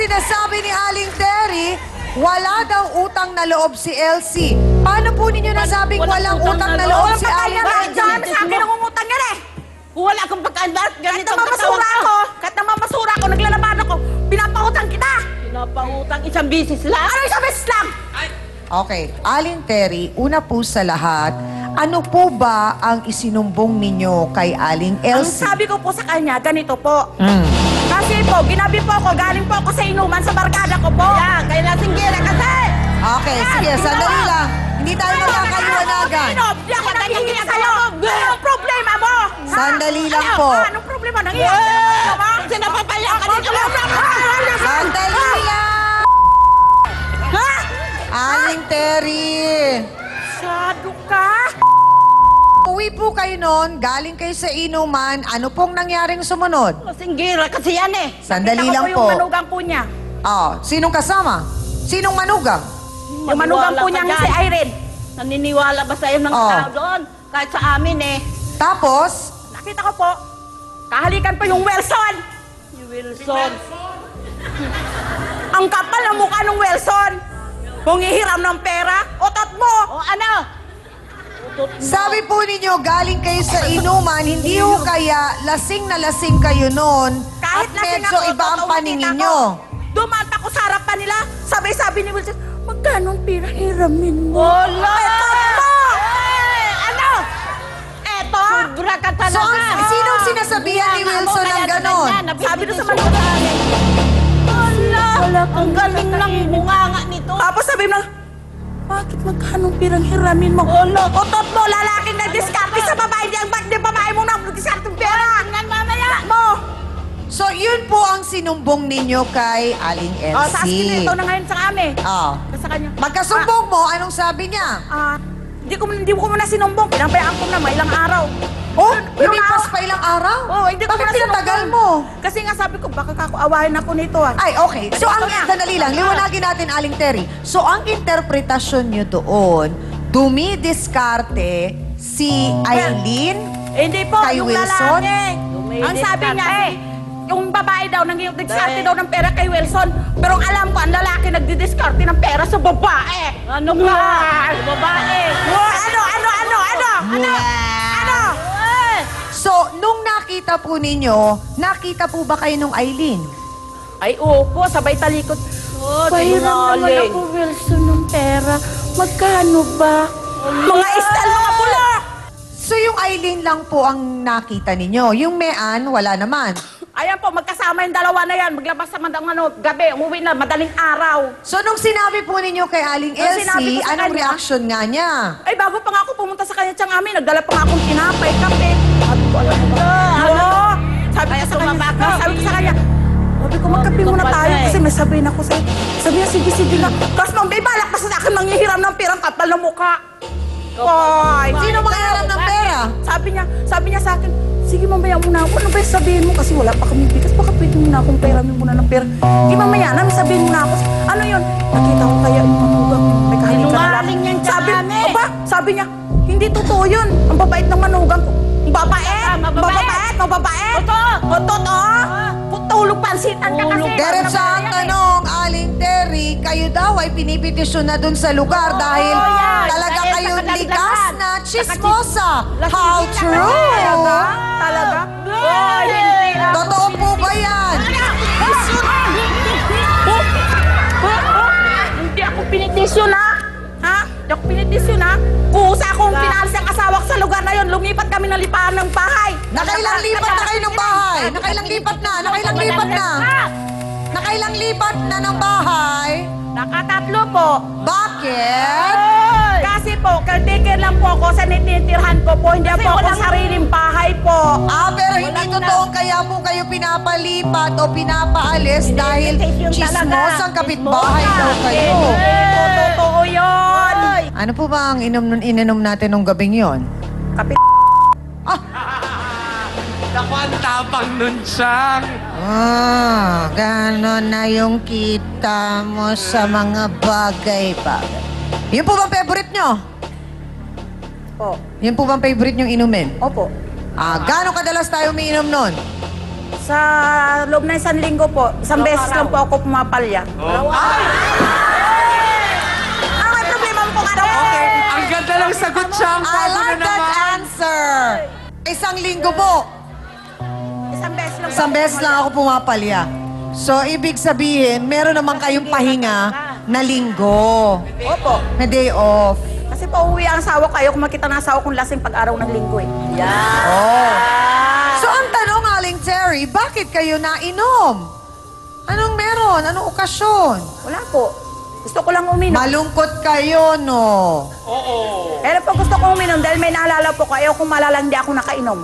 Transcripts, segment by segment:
sinasabi ni Aling Terry, wala daw utang na loob si Elsie. Paano po ninyo nasabing walang utang na loob si Aling Terry? Terry? Sa akin ang umutang yan eh. Wala akong pagkaandar. Kahit namamasura ako, naglalaban ako, pinapautang kita. Pinapautang isang bisis lang. Ano isang beses lang? Okay, Aling Terry, una po sa lahat, ano po ba ang isinumbong ninyo kay Aling Ang Elsie? sabi ko po sa kanya, ganito po. Kasi po, ginabi po ako, galing po ako sa inuman sa barkada ko po. Yan, kay Lasinggera kasi. Okay, sige, sandali lang. Hindi tayo magkakaliwanagan. Hindi ako nanghihingi sa'yo. Anong problema mo? Ha? Sandali lang Ano? po. Anong problema? Nanghihingi ba? Sinapapaya ka dito. Sandali lang! Ha? Aling Terry! Sado ka? Uwi po kayo noon, galing kayo sa inuman, ano pong nangyaring sumunod? Lasinggera kasi yan eh. Sandali Nakita lang ko po. yung manugang po niya. Sinong kasama? Sinong manugang? Yung manugang po niya Maniwala si ka dyan. Irene. Naniniwala ba sa'yo ng tao doon? Kahit sa amin eh. Tapos, Nakita ko po, kahalikan pa yung Wilson. Si Wilson. Ang kapal ng mukha ng Wilson. Humihiram ng pera, otot mo. O ano? sabi po ninyo, galing kayo sa inuman, hindi ho kaya lasing na lasing kayo noon Kahit at lasing medyo ako, iba ang totoo, paningin kita nyo. ko. Dumaan pa ako sa harapan nila, sabi ni Wilson, magkano ang pira hiramin mo? Wala! Otot mo! Ano? Eto? Sobra ka talaga. So, sinong sinasabihan ni Wilson ng ganon? Sabi doon sa manugang. Wala ang galing ng bunganga nito. Tapos sabi mo, bakit magkano pirang hiramin mo? Otot mo, lalaking nag-discarte sa babae. Hindi ang ba't di babae mo nag-discarte ng pera? Tingnan mamaya. Mo! So, yun po ang sinumbong ninyo kay Aling Sa Elsie. askin ito na ngayon sa amin. Sa kanya. Magkasumbong mo, anong sabi niya? Hindi ko muna sinumbong. Pinabayaan ko na, may ilang araw. Oh, Yung lumipas pa ilang araw? Hindi ko Bakit muna pinatagal sinumbong. mo? Kasi nga sabi ko, baka kakuawahin ako nito ah. Ay, okay. So, ang Ito na. sandali lang, liwanagin natin, Aling Terry. So, ang interpretasyon nyo doon, dumidiskarte si Eileen Hindi po, kay yung Wilson? lalaki. Ang sabi niya, yung babae daw, nag-diskarte daw ng pera kay Wilson. Pero ang alam ko, ang lalaki nagdidiskarte ng pera sa babae. Ano ka? Babae. Ano? So, nung nakita po ninyo, nakita po ba kayo nung Eileen? Ay, opo, sabay talikod. Pahiram naman ako, Wilson, ng pera. Magkano ba? Mga istal, mga pula! So, yung Eileen lang po ang nakita ninyo. Yung Mean, wala naman. Ayan po, magkasama yung dalawa na yan. Maglabas sa gabi, umuwi na, madaling araw. So, nung sinabi po ninyo kay Aling Nung sinabi Elsie, ko sa anong kanya- reaction nga niya? Ay, bago pa nga ako pumunta sa kanya tiyang amin, nagdala pa nga akong tinapay, kape. Sabi ko, alam mo ba? Sabi ko sa kanya, sabi ko, magkape muna tayo kasi may sabihin ako sa'yo. Sabi niya, sige nga. Tapos nung may balak pa sa akin manghihiram ng pirang kapal na mukha. Hoy! Sino manghiram ng pera? Sabi niya sa akin, sige mamaya muna ako. Ano ba yung sabihin mo? Kasi wala pa kami bigas. Baka pwede mo na akong pera muna ng pera. Sige mamaya na, may sabihin mo na ako. Ano yun? Nakita ko kaya yung manugang. May kahalikan na Sinungaling yan sa amin. Sabi niya, hindi totoo yun. Ang babait ng manugang ko. Ang babait! Mababait! Totoo! Tulog pansitan ka kasi. Diretso ang tanong, Aling Terry, kayo daw ay pinipetisyon na dun sa lugar dahil talaga Dahil kayo sa kadaliman. likas na chismosa. How true? Talaga? Totoo po ba yan? Hindi ako pinitisyon ha? Hindi ako pinitisyon ha? Kusa akong pinalis ang asawa ko sa lugar na yon. Lumipat kami ng lipahan ng bahay. Nakailang lipat na kayo ng bahay? Nakailang lipat na? Nakailang lipat na ng bahay? Nakatatlo po. Bakit? Kasi po, caretaker lang po ako sa nititirhan ko po. Hindi po ako sariling bahay po. Pero hindi totoong kaya po kayo pinapalipat o pinapaalis dahil chismos ang kapitbahay daw kayo. Totoo yun. Ano po ba ang ininom natin nung gabing yon? Kapit. Naku, ang tapang nun, Chang. Gano'n na yung kita mo sa mga bagay-bagay. Yun po bang favorite nyo? Po. Yun po bang favorite nyong inumin? Opo. Gano'ng kadalas tayo umiinom nun? Sa loob ng 1 linggo po, isang beses lang po ako pumapalya. May problema mo kung ano. Okay, ang ganda ng sagot, Chang. I Bago na like that naman. answer. 1 linggo po. Isang beses lang po. Isang beses lang ako pumapalya. So, ibig sabihin, meron naman kayong pahinga na linggo. Opo. Na day off. Kasi pauwi ang asawa ko. Ayoko makita ng asawa kong lasing pag-araw ng linggo eh. Oh. So, ang tanong, Aling Terry, bakit kayo nainom? Anong meron? Anong okasyon? Wala po. Gusto ko lang uminom. Malungkot kayo, no? Pero po gusto ko uminom dahil may naalala po ko. Ayaw kong malala hindi ako nakainom.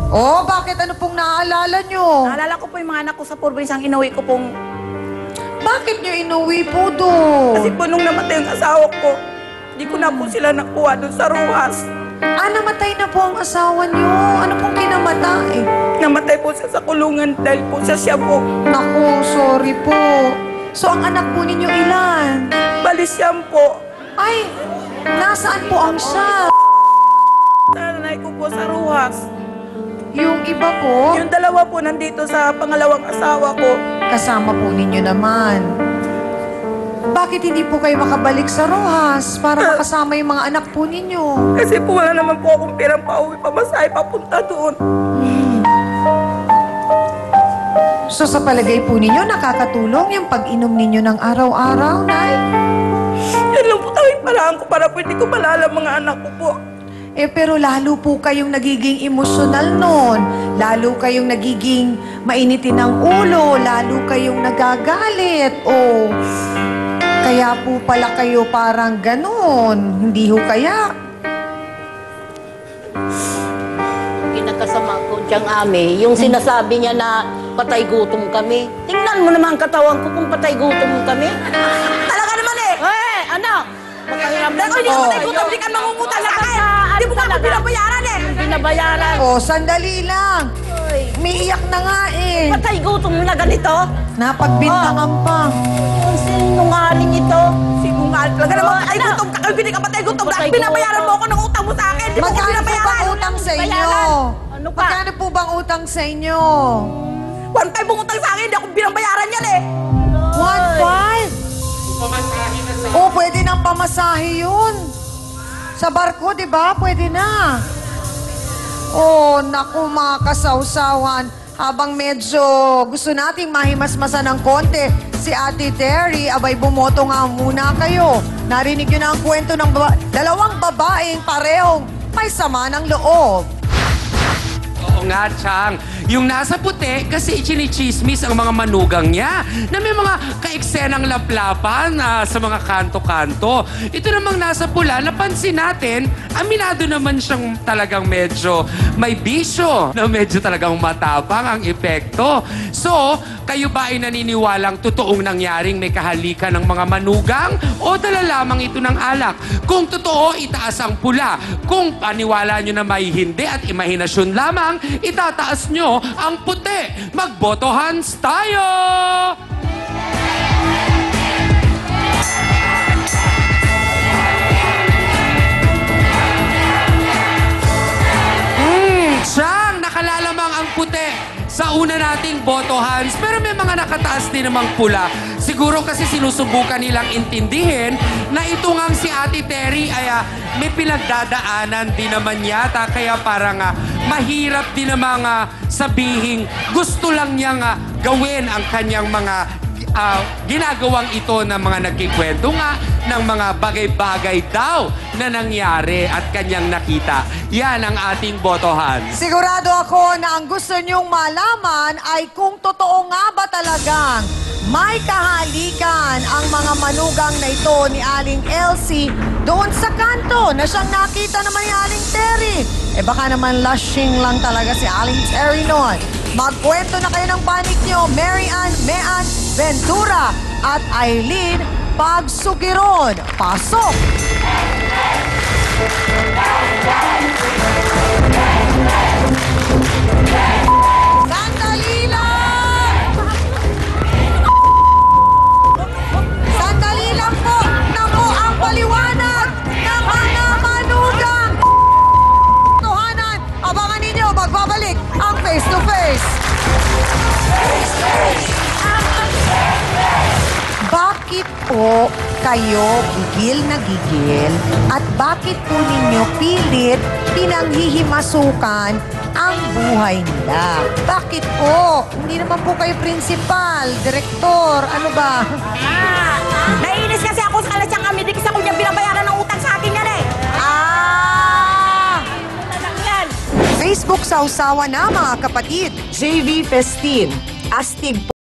Oh, bakit? Ano pong naaalala nyo? Naalala ko po yung mga anak ko sa probinsya. Inuwi ko pong... Bakit nyo inuwi po doon? Kasi po nung namatay yung asawa ko, hindi ko na po sila nakuha doon sa Ruhas. Namatay na po ang asawa nyo. Ano pong kinamatay? Namatay po siya sa kulungan dahil po siya po. Naku, sorry po. So, ang anak po ninyo ilan? Balisyam po. Ay, nasaan po ang siya? Nanay ko po sa Ruhas. Yung iba po, Yung dalawa po nandito sa pangalawang asawa ko. kasama po ninyo naman. Bakit hindi po kayo makabalik sa Rojas para makasama yung mga anak po ninyo? Kasi po wala naman po akong pirang pauwi pamasahe papunta doon. So sa palagay po ninyo, nakakatulong yung pag-inom ninyo ng araw-araw, Nay? Yan lang po tawing paraan ko para pwede ko malala mga anak ko po. Pero lalo po kayong nagiging emosyonal nun. Lalo kayong nagiging mainitin ng ulo. Lalo kayong nagagalit. O kaya po pala kayo parang ganon. Hindi ho kaya? Kinakasama ko diyang Ami, yung sinasabi niya na patay gutom kami. Tingnan mo naman ang katawan ko kung patay gutom kami. Talaga naman eh! Ano? Dahil ko hindi ka patay gutom, hindi ka mangungutang sa akin! Hindi mo ka ako binabayaran eh! Binabayaran. O, sandali lang. Umiiyak na nga eh. Patay gutom na ganito? Napagbintangan pa. Yung sinungaling ito. Sinungal. Talaga naman patay gutom ka, hindi ka patay gutom dahil Patay binabayaran mo gutom. ako ng utang mo sa akin! Hindi mo ko Magkano po binabayaran! bang utang sa inyo? Bayaran. Ano pa? Magkano po bang utang sa inyo? 1.5 mong utang sa akin, hindi ako binabayaran yan eh! 1.5? Pamasahe na sa... Oh, pwede nang pamasahe yun. Sa barko, di ba? Pwede na. Oh, naku mga kasawsawan. Habang medyo gusto nating mahimasmasan ng konti, si Ate Terry, abay bumoto nga muna kayo. Narinig nyo na ang kwento ng dalawang babaeng parehong may sama ng loob. Oo nga, Chang. Yung nasa puti, kasi chinichismis ang mga manugang niya na may mga kaeksenang laplapan sa mga kanto-kanto. Ito namang nasa pula, napansin natin, aminado naman siyang talagang medyo may bisyo, na medyo talagang matapang ang epekto. So, kayo ba ay naniniwalang totoong nangyaring may kahalikan ng mga manugang o dala lamang ito ng alak? Kung totoo, itaas ang pula. Kung paniwala nyo na may hindi at imahinasyon lamang, itataas nyo ang puti. Magboto hands tayo! Siyang nakalalamang ang puti sa una nating boto hands. Pero may mga nakataas din namang pula. Siguro kasi sinusubukan nilang intindihin na ito ngang si Ate Terry ay may pinagdadaanan din naman yata. Kaya parang mahirap din namang sabihin gusto lang niyang gawin ang kanyang mga ginagawang ito ng mga nagkikwento nga ng mga bagay-bagay daw na nangyari at kanyang nakita. Yan ang ating botohan. Sigurado ako na ang gusto nyong malaman ay kung totoo nga ba talagang may kahalikan ang mga manugang na ito ni Aling Elsie doon sa kanto na siyang nakita naman ni Aling Terry. Baka naman lashing lang talaga si Aling Terry noon. Magkwento na kayo ng panig nyo, Mary Ann Mean Ventura at Eileen Pagsugiron. Pasok! Sandali lang! Sandali lang po! Nako ang paliwanag ng mga manugang! Tuhanan, abangan ninyo magbabalik ang face to face. bakit po kayo gigil na gigil at bakit po ninyo pilit pinanghihimasukan ang buhay nila? Bakit po? Hindi naman po kayo principal, direktor, ano ba? Naiinis kasi ako sa kalasyang kami. Di kasi ako niya binabayaran ng utang sa akin yan eh. Yan. Facebook Sausawa na mga kapatid, JV Festin, Astig